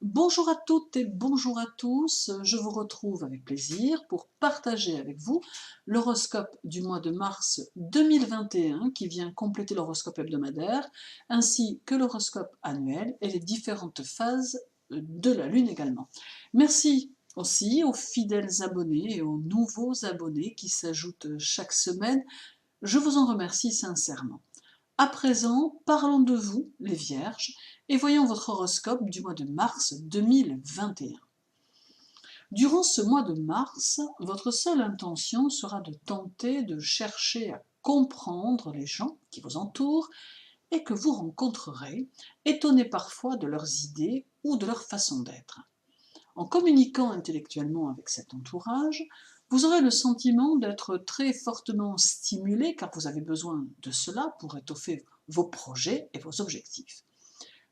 Bonjour à toutes et bonjour à tous, je vous retrouve avec plaisir pour partager avec vous l'horoscope du mois de mars 2021 qui vient compléter l'horoscope hebdomadaire, ainsi que l'horoscope annuel et les différentes phases de la Lune également. Merci aussi aux fidèles abonnés et aux nouveaux abonnés qui s'ajoutent chaque semaine, je vous en remercie sincèrement. À présent, parlons de vous, les Vierges, et voyons votre horoscope du mois de mars 2021. Durant ce mois de mars, votre seule intention sera de tenter de chercher à comprendre les gens qui vous entourent et que vous rencontrerez, étonnés parfois de leurs idées ou de leur façon d'être. En communiquant intellectuellement avec cet entourage, vous aurez le sentiment d'être très fortement stimulé car vous avez besoin de cela pour étoffer vos projets et vos objectifs.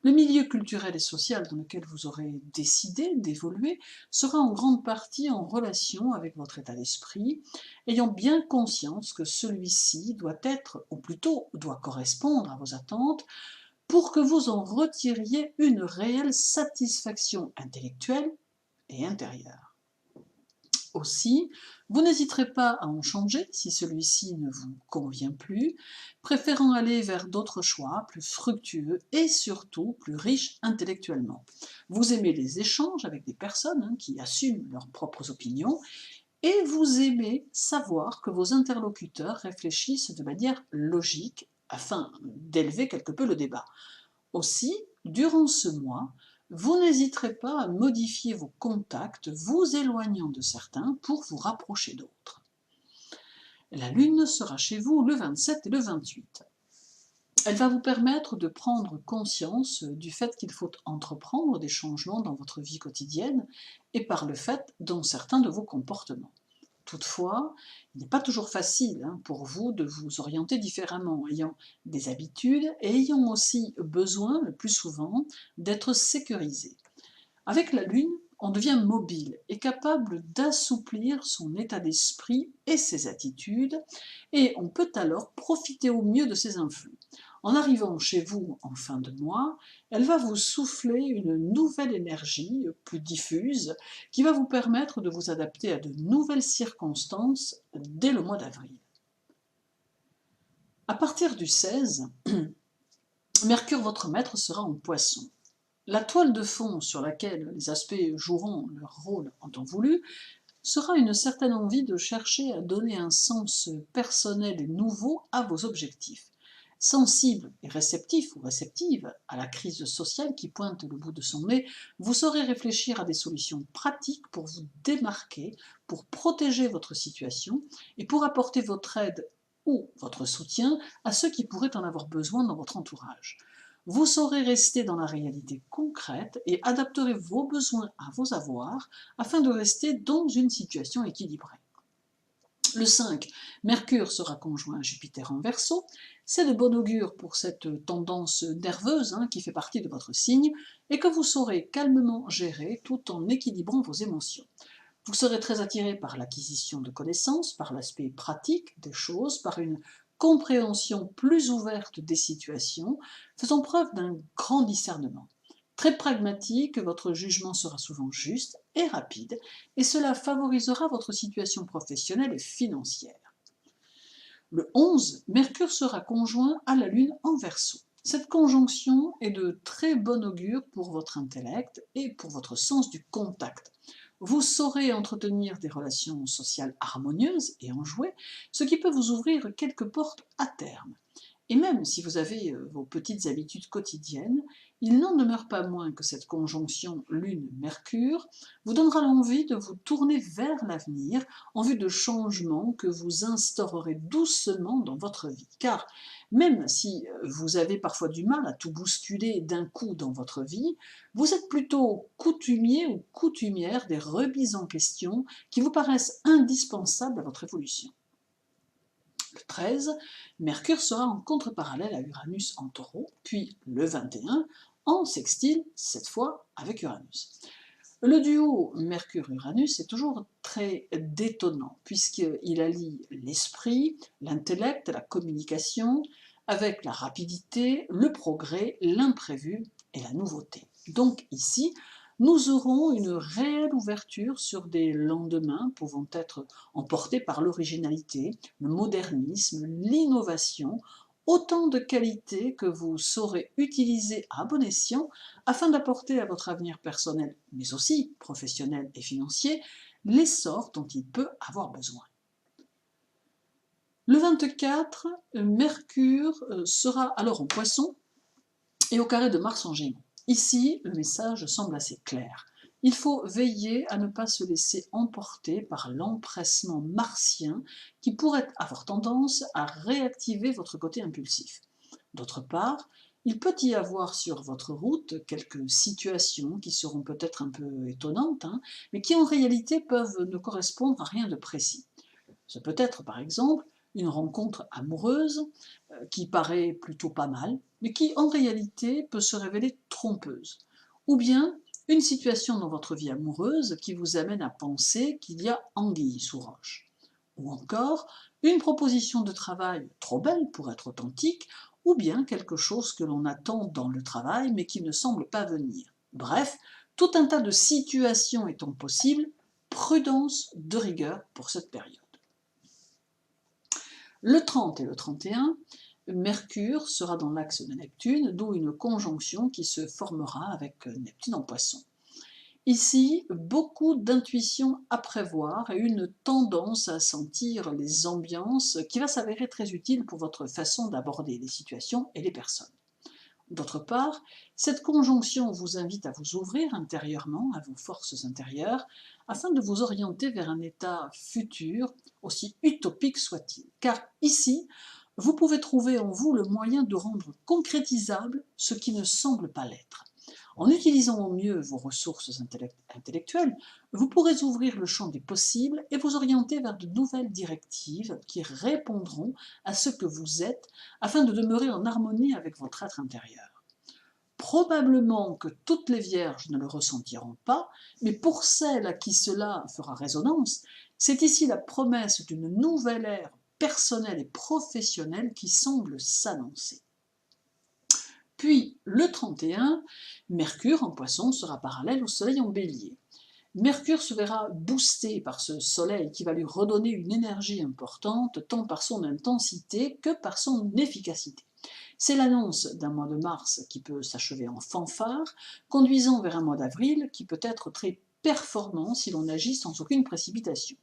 Le milieu culturel et social dans lequel vous aurez décidé d'évoluer sera en grande partie en relation avec votre état d'esprit, ayant bien conscience que celui-ci doit être, ou plutôt doit correspondre à vos attentes, pour que vous en retiriez une réelle satisfaction intellectuelle et intérieure. Aussi, vous n'hésiterez pas à en changer si celui-ci ne vous convient plus, préférant aller vers d'autres choix plus fructueux et surtout plus riches intellectuellement. Vous aimez les échanges avec des personnes qui assument leurs propres opinions et vous aimez savoir que vos interlocuteurs réfléchissent de manière logique afin d'élever quelque peu le débat. Aussi, durant ce mois, vous n'hésiterez pas à modifier vos contacts, vous éloignant de certains pour vous rapprocher d'autres. La Lune sera chez vous le 27 et le 28. Elle va vous permettre de prendre conscience du fait qu'il faut entreprendre des changements dans votre vie quotidienne et par le fait dans certains de vos comportements. Toutefois, il n'est pas toujours facile pour vous de vous orienter différemment, ayant des habitudes et ayant aussi besoin, le plus souvent, d'être sécurisé. Avec la Lune, on devient mobile et capable d'assouplir son état d'esprit et ses attitudes, et on peut alors profiter au mieux de ses influx. En arrivant chez vous en fin de mois, elle va vous souffler une nouvelle énergie plus diffuse qui va vous permettre de vous adapter à de nouvelles circonstances dès le mois d'avril. À partir du 16, Mercure, votre maître, sera en Poisson. La toile de fond sur laquelle les aspects joueront leur rôle en temps voulu sera une certaine envie de chercher à donner un sens personnel et nouveau à vos objectifs. Sensible et réceptif ou réceptive à la crise sociale qui pointe le bout de son nez, vous saurez réfléchir à des solutions pratiques pour vous démarquer, pour protéger votre situation et pour apporter votre aide ou votre soutien à ceux qui pourraient en avoir besoin dans votre entourage. Vous saurez rester dans la réalité concrète et adapterez vos besoins à vos avoirs afin de rester dans une situation équilibrée. Le 5, Mercure sera conjoint à Jupiter en Verseau. C'est de bon augure pour cette tendance nerveuse qui fait partie de votre signe et que vous saurez calmement gérer tout en équilibrant vos émotions. Vous serez très attiré par l'acquisition de connaissances, par l'aspect pratique des choses, par une compréhension plus ouverte des situations, faisant preuve d'un grand discernement. Très pragmatique, votre jugement sera souvent juste et rapide, et cela favorisera votre situation professionnelle et financière. Le 11, Mercure sera conjoint à la Lune en Verseau. Cette conjonction est de très bon augure pour votre intellect et pour votre sens du contact. Vous saurez entretenir des relations sociales harmonieuses et enjouées, ce qui peut vous ouvrir quelques portes à terme. Et même si vous avez vos petites habitudes quotidiennes, il n'en demeure pas moins que cette conjonction Lune-Mercure vous donnera l'envie de vous tourner vers l'avenir en vue de changements que vous instaurerez doucement dans votre vie. Car même si vous avez parfois du mal à tout bousculer d'un coup dans votre vie, vous êtes plutôt coutumier ou coutumière des remises en question qui vous paraissent indispensables à votre évolution. Le 13, Mercure sera en contre-parallèle à Uranus en Taureau, puis le 21, en sextile, cette fois avec Uranus. Le duo Mercure-Uranus est toujours très détonnant, puisqu'il allie l'esprit, l'intellect, la communication, avec la rapidité, le progrès, l'imprévu et la nouveauté. Donc ici, nous aurons une réelle ouverture sur des lendemains pouvant être emportés par l'originalité, le modernisme, l'innovation, autant de qualités que vous saurez utiliser à bon escient afin d'apporter à votre avenir personnel, mais aussi professionnel et financier, l'essor dont il peut avoir besoin. Le 24, Mercure sera alors en Poisson et au carré de Mars en Gémeaux. Ici, le message semble assez clair. Il faut veiller à ne pas se laisser emporter par l'empressement martien qui pourrait avoir tendance à réactiver votre côté impulsif. D'autre part, il peut y avoir sur votre route quelques situations qui seront peut-être un peu étonnantes, mais qui en réalité peuvent ne correspondre à rien de précis. Ce peut être par exemple une rencontre amoureuse qui paraît plutôt pas mal, mais qui en réalité peut se révéler trompeuse. Ou bien une situation dans votre vie amoureuse qui vous amène à penser qu'il y a anguille sous roche. Ou encore une proposition de travail trop belle pour être authentique, ou bien quelque chose que l'on attend dans le travail mais qui ne semble pas venir. Bref, tout un tas de situations étant possibles, prudence de rigueur pour cette période. Le 30 et le 31, Mercure sera dans l'axe de Neptune, d'où une conjonction qui se formera avec Neptune en Poisson. Ici, beaucoup d'intuition à prévoir et une tendance à sentir les ambiances qui va s'avérer très utile pour votre façon d'aborder les situations et les personnes. D'autre part, cette conjonction vous invite à vous ouvrir intérieurement à vos forces intérieures afin de vous orienter vers un état futur, aussi utopique soit-il. Car ici, vous pouvez trouver en vous le moyen de rendre concrétisable ce qui ne semble pas l'être. En utilisant au mieux vos ressources intellectuelles, vous pourrez ouvrir le champ des possibles et vous orienter vers de nouvelles directives qui répondront à ce que vous êtes afin de demeurer en harmonie avec votre être intérieur. Probablement que toutes les vierges ne le ressentiront pas, mais pour celles à qui cela fera résonance, c'est ici la promesse d'une nouvelle ère personnelle et professionnelle qui semble s'annoncer. Puis, le 31, Mercure en Poisson sera parallèle au Soleil en Bélier. Mercure se verra boosté par ce Soleil qui va lui redonner une énergie importante, tant par son intensité que par son efficacité. C'est l'annonce d'un mois de mars qui peut s'achever en fanfare, conduisant vers un mois d'avril qui peut être très performant si l'on agit sans aucune précipitation.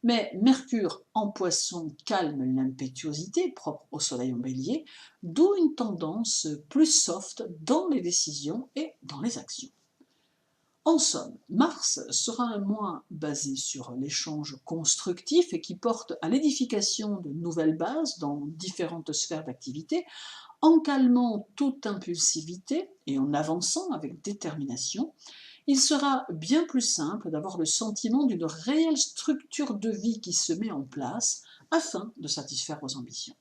Mais Mercure en Poisson calme l'impétuosité propre au Soleil en Bélier, d'où une tendance plus soft dans les décisions et dans les actions. En somme, Mars sera un mois basé sur l'échange constructif et qui porte à l'édification de nouvelles bases dans différentes sphères d'activité, en calmant toute impulsivité et en avançant avec détermination. Il sera bien plus simple d'avoir le sentiment d'une réelle structure de vie qui se met en place afin de satisfaire vos ambitions.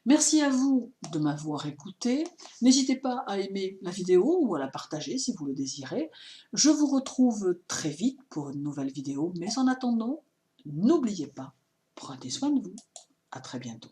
Merci à vous de m'avoir écouté. N'hésitez pas à aimer la vidéo ou à la partager si vous le désirez. Je vous retrouve très vite pour une nouvelle vidéo, mais en attendant, n'oubliez pas, prenez soin de vous. À très bientôt.